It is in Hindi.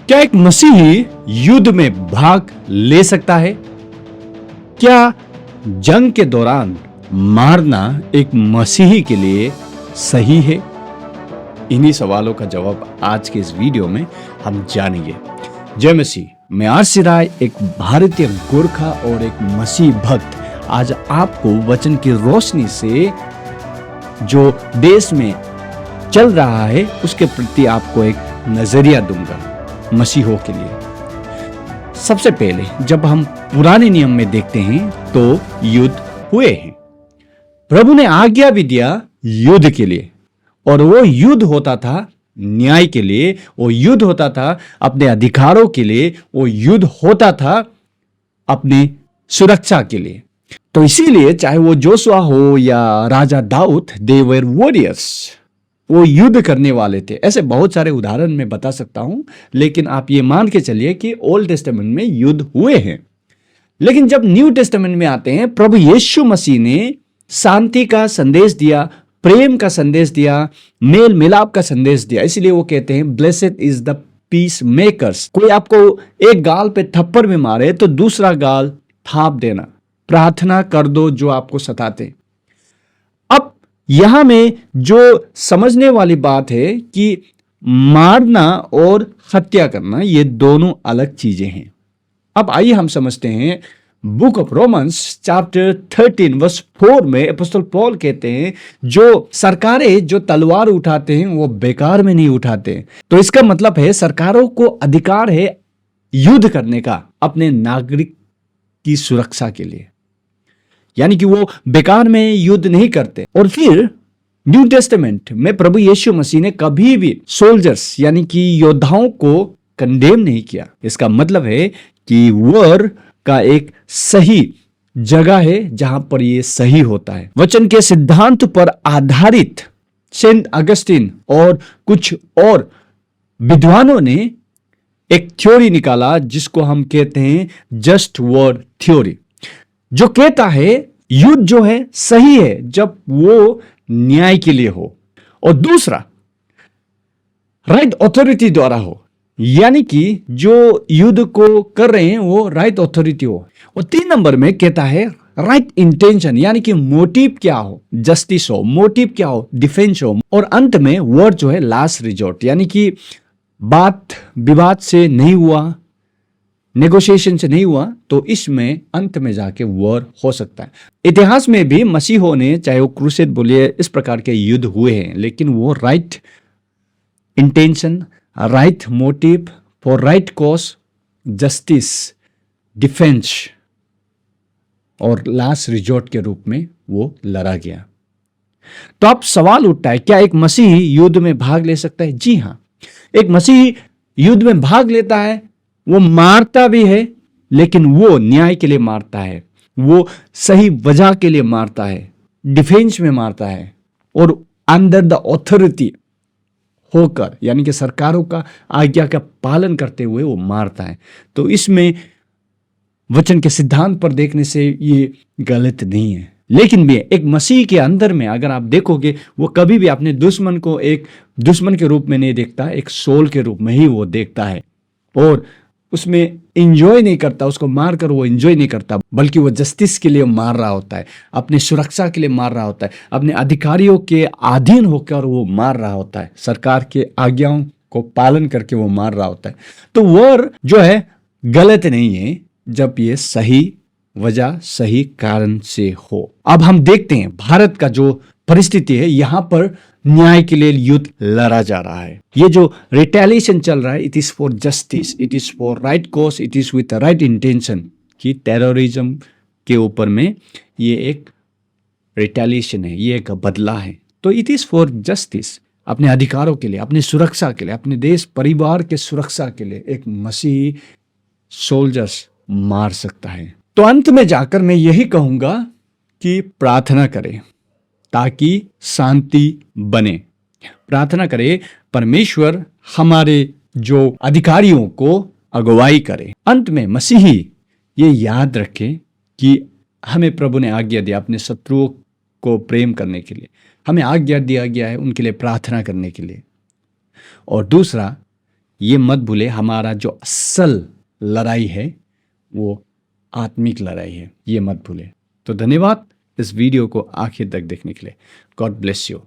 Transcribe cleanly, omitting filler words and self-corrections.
क्या एक मसीही युद्ध में भाग ले सकता है? क्या जंग के दौरान मारना एक मसीही के लिए सही है? इन्हीं सवालों का जवाब आज के इस वीडियो में हम जानेंगे। जय मसीह। मैं आरसी राय, एक भारतीय गोरखा और एक मसीह भक्त, आज आपको वचन की रोशनी से जो देश में चल रहा है उसके प्रति आपको एक नजरिया दूंगा मसीहों के लिए। सबसे पहले जब हम पुराने नियम में देखते हैं तो युद्ध हुए हैं। प्रभु ने आज्ञा भी दिया युद्ध के लिए, और वो युद्ध होता था न्याय के लिए, वो युद्ध होता था अपने अधिकारों के लिए, वो युद्ध होता था अपनी सुरक्षा के लिए। तो इसीलिए चाहे वो जोशुआ हो या राजा दाऊद, दे वर वॉरियर्स, वो युद्ध करने वाले थे। ऐसे बहुत सारे उदाहरण मैं बता सकता हूं, लेकिन आप ये मान के चलिए कि ओल्ड टेस्टामेंट में युद्ध हुए हैं। लेकिन जब न्यू टेस्टामेंट में आते हैं, प्रभु यीशु मसीह ने शांति का संदेश दिया, प्रेम का संदेश दिया, मेल मिलाप का संदेश दिया। इसलिए वो कहते हैं blessed is the peace makers. कोई आपको एक गाल पे थप्पड़ में मारे तो दूसरा गाल थाप देना, प्रार्थना कर दो जो आपको सताते। अब यहां में जो समझने वाली बात है कि मारना और हत्या करना ये दोनों अलग चीजें हैं। अब आइए हम समझते हैं। Book of Romans chapter 13 verse 4 में अपोस्टल पॉल कहते हैं जो सरकारें जो तलवार उठाते हैं वो बेकार में नहीं उठाते। तो इसका मतलब है सरकारों को अधिकार है युद्ध करने का अपने नागरिक की सुरक्षा के लिए, यानी कि वो बेकार में युद्ध नहीं करते। और फिर न्यू टेस्टामेंट में प्रभु यीशु मसीह ने कभी भी सोल्जर्स यानी कि योद्धाओं को कंडेम नहीं किया। इसका मतलब है कि वॉर का एक सही जगह है जहां पर ये सही होता है। वचन के सिद्धांत पर आधारित सेंट अगस्टिन और कुछ और विद्वानों ने एक थ्योरी निकाला जिसको हम कहते हैं जस्ट वॉर थ्योरी, जो कहता है युद्ध जो है सही है जब वो न्याय के लिए हो, और दूसरा राइट अथॉरिटी द्वारा हो, यानी कि जो युद्ध को कर रहे हैं वो राइट अथॉरिटी हो। और 3 नंबर में कहता है राइट इंटेंशन, यानी कि मोटिव क्या हो, जस्टिस हो, मोटिव क्या हो, डिफेंस हो, और अंत में वॉर जो है लास्ट रिजॉर्ट, यानी कि बात विवाद से नहीं हुआ, नेगोशिएशन से नहीं हुआ, तो इसमें अंत में जाके वॉर हो सकता है। इतिहास में भी मसीहों ने, चाहे वो क्रूसेड बोलिए, इस प्रकार के युद्ध हुए हैं, लेकिन वो right intention, right motive, for right cause, justice, defence और लास्ट रिजॉर्ट के रूप में वो लड़ा गया। तो अब सवाल उठता है, क्या एक मसीही युद्ध में भाग ले सकता है? जी हां, एक मसीही युद्ध में भाग लेता है। वो मारता भी है, लेकिन वो न्याय के लिए मारता है, वो सही वजह के लिए मारता है, डिफेंस में मारता है, और अंडर द ऑथोरिटी होकर, यानी कि सरकारों का आज्ञा का पालन करते हुए वो मारता है। तो इसमें वचन के सिद्धांत पर देखने से ये गलत नहीं है। लेकिन भी एक मसीह के अंदर में अगर आप देखोगे, वो कभी भी अपने दुश्मन को एक दुश्मन के रूप में नहीं देखता, एक सोल के रूप में ही वो देखता है, और उसमें इंजॉय नहीं करता, उसको मारकर वो इंजॉय नहीं करता, बल्कि वो जस्टिस के लिए मार रहा होता है, अपनी सुरक्षा के लिए मार रहा होता है, अपने अधिकारियों के अधीन होकर वो मार रहा होता है, सरकार के आज्ञाओं को पालन करके वो मार रहा होता है। तो वॉर जो है गलत नहीं है जब ये सही वजह, सही कारण से हो। अब हम देखते हैं भारत का जो परिस्थिति है, यहां पर न्याय के लिए युद्ध लड़ा जा रहा है। ये जो रिटेलिएशन चल रहा है, it is for justice, it is for right cause, it is with right intention, कि टेररिज्म के ऊपर में ये एक रिटेलिएशन है, ये एक बदला है। तो इट इज फॉर जस्टिस, अपने अधिकारों के लिए, अपनी सुरक्षा के लिए, अपने देश परिवार के सुरक्षा के लिए एक मसीही सोल्जर्स मार सकता है। तो अंत में जाकर मैं यही कहूंगा कि प्रार्थना करें ताकि शांति बने। प्रार्थना करें, परमेश्वर हमारे जो अधिकारियों को अगुवाई करे। अंत में मसीही ये याद रखें कि हमें प्रभु ने आज्ञा दिया अपने शत्रुओं को प्रेम करने के लिए, हमें आज्ञा दिया गया है उनके लिए प्रार्थना करने के लिए। और दूसरा ये मत भूले, हमारा जो असल लड़ाई है वो आत्मिक लड़ाई है, ये मत भूले। तो धन्यवाद इस वीडियो को आखिर तक देखने के लिए। God bless you.